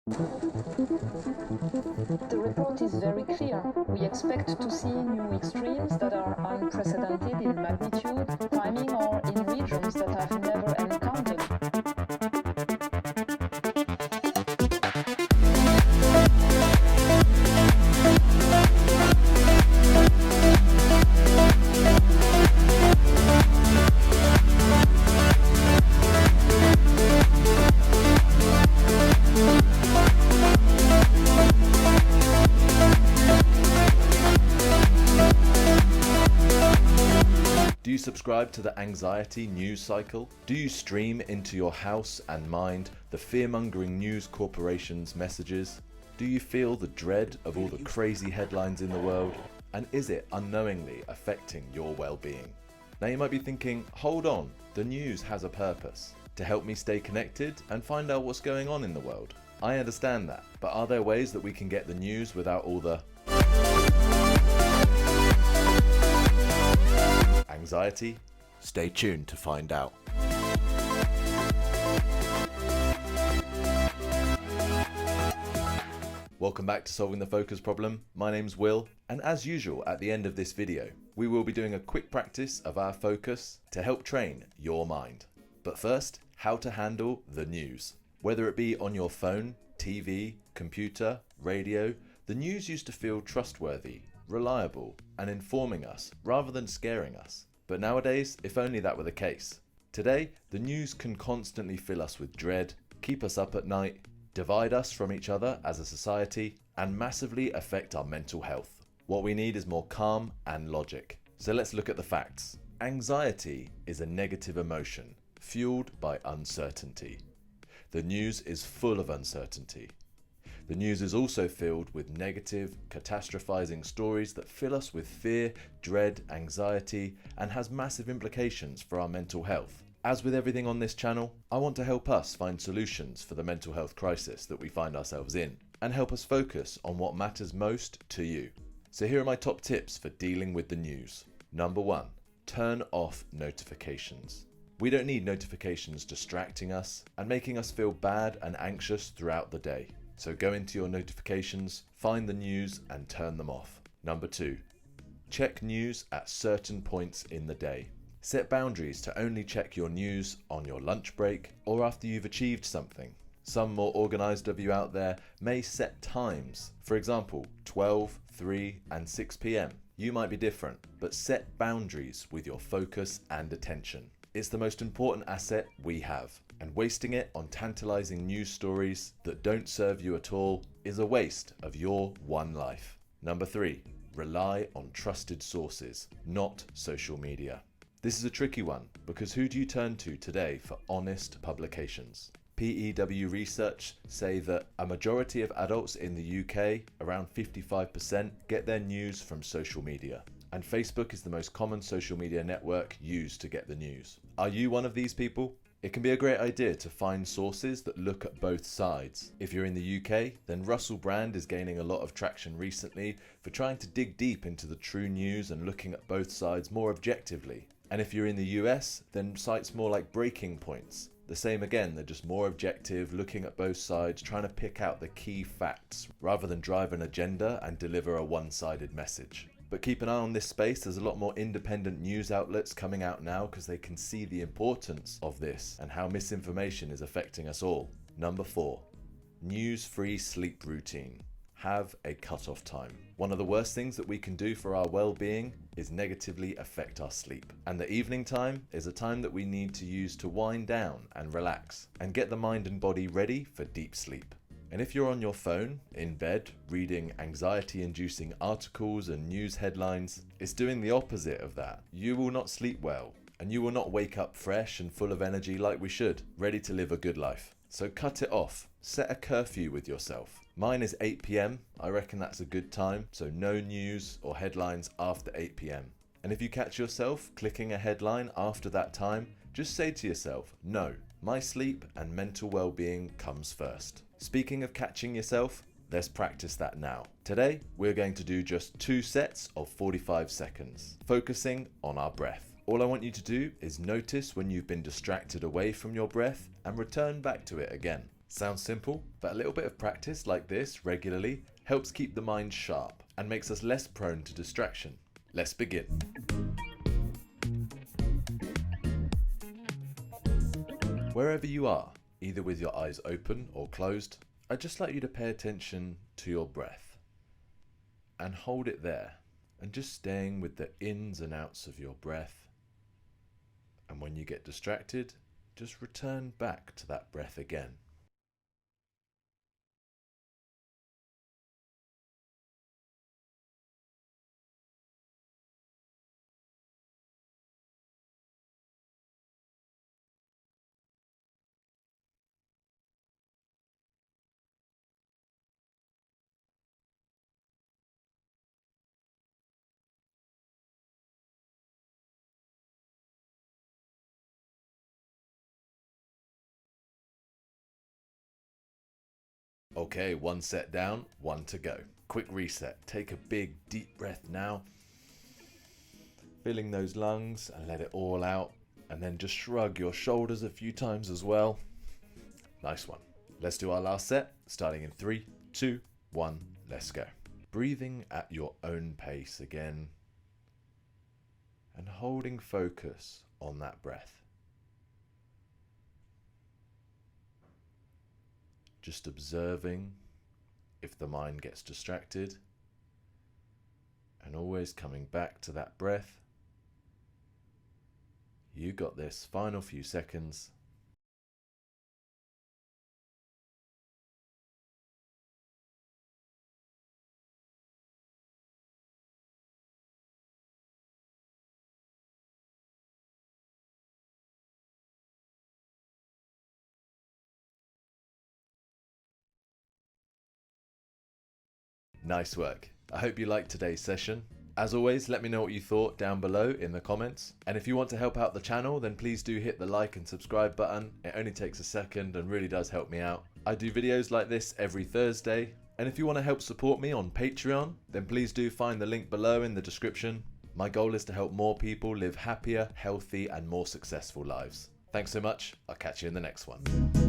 The report is very clear. We expect to see new extremes that are unprecedented in magnitude, timing, or in regions that have never encountered. Do you subscribe to the anxiety news cycle? Do you stream into your house and mind the fear-mongering news corporations' messages? Do you feel the dread of all the crazy headlines in the world? And is it unknowingly affecting your well-being? Now you might be thinking, hold on, the news has a purpose, to help me stay connected and find out what's going on in the world. I understand that, but are there ways that we can get the news without all the anxiety? Stay tuned to find out. Welcome back to Solving the Focus Problem. My name's Will, and as usual at the end of this video, we will be doing a quick practice of our focus to help train your mind. But first, how to handle the news. Whether it be on your phone, TV, computer, radio, the news used to feel trustworthy, reliable, and informing us rather than scaring us. But nowadays, if only that were the case. Today, the news can constantly fill us with dread, keep us up at night, divide us from each other as a society, and massively affect our mental health. What we need is more calm and logic. So let's look at the facts. Anxiety is a negative emotion, fueled by uncertainty. The news is full of uncertainty. The news is also filled with negative, catastrophizing stories that fill us with fear, dread, anxiety, and has massive implications for our mental health. As with everything on this channel, I want to help us find solutions for the mental health crisis that we find ourselves in, and help us focus on what matters most to you. So here are my top tips for dealing with the news. Number 1, turn off notifications. We don't need notifications distracting us and making us feel bad and anxious throughout the day. So go into your notifications, find the news and turn them off. Number 2, check news at certain points in the day. Set boundaries to only check your news on your lunch break or after you've achieved something. Some more organized of you out there may set times. For example, 12, 3 and 6 p.m. You might be different, but set boundaries with your focus and attention. It's the most important asset we have, and wasting it on tantalizing news stories that don't serve you at all is a waste of your one life. Number 3, rely on trusted sources, not social media. This is a tricky one because who do you turn to today for honest publications? PEW research say that a majority of adults in the UK, around 55%, get their news from social media. And Facebook is the most common social media network used to get the news. Are you one of these people? It can be a great idea to find sources that look at both sides. If you're in the UK, then Russell Brand is gaining a lot of traction recently for trying to dig deep into the true news and looking at both sides more objectively. And if you're in the US, then sites more like Breaking Points. The same again, they're just more objective, looking at both sides, trying to pick out the key facts rather than drive an agenda and deliver a one-sided message. But keep an eye on this space. There's a lot more independent news outlets coming out now because they can see the importance of this and how misinformation is affecting us all. Number 4, news-free sleep routine. Have a cut-off time. One of the worst things that we can do for our well-being is negatively affect our sleep. And the evening time is a time that we need to use to wind down and relax and get the mind and body ready for deep sleep. And if you're on your phone, in bed, reading anxiety-inducing articles and news headlines, it's doing the opposite of that. You will not sleep well, and you will not wake up fresh and full of energy like we should, ready to live a good life. So cut it off. Set a curfew with yourself. Mine is 8 p.m. I reckon that's a good time, so no news or headlines after 8 p.m. And if you catch yourself clicking a headline after that time, just say to yourself, no, my sleep and mental well-being comes first. Speaking of catching yourself, let's practice that now. Today, we're going to do just 2 sets of 45 seconds, focusing on our breath. All I want you to do is notice when you've been distracted away from your breath and return back to it again. Sounds simple, but a little bit of practice like this regularly helps keep the mind sharp and makes us less prone to distraction. Let's begin. Wherever you are, either with your eyes open or closed, I'd just like you to pay attention to your breath and hold it there, and just staying with the ins and outs of your breath. And when you get distracted, just return back to that breath again. Okay, one set down, one to go. Quick reset. Take a big deep breath now. Filling those lungs and let it all out. And then just shrug your shoulders a few times as well. Nice one. Let's do our last set, starting in 3, 2, 1, let's go. Breathing at your own pace again. And holding focus on that breath. Just observing if the mind gets distracted, and always coming back to that breath. You got this. Final few seconds. Nice work. I hope you liked today's session. As always, let me know what you thought down below in the comments. And if you want to help out the channel, then please do hit the like and subscribe button. It only takes a second and really does help me out. I do videos like this every Thursday. And if you want to help support me on Patreon, then please do find the link below in the description. My goal is to help more people live happier, healthy, and more successful lives. Thanks so much. I'll catch you in the next one.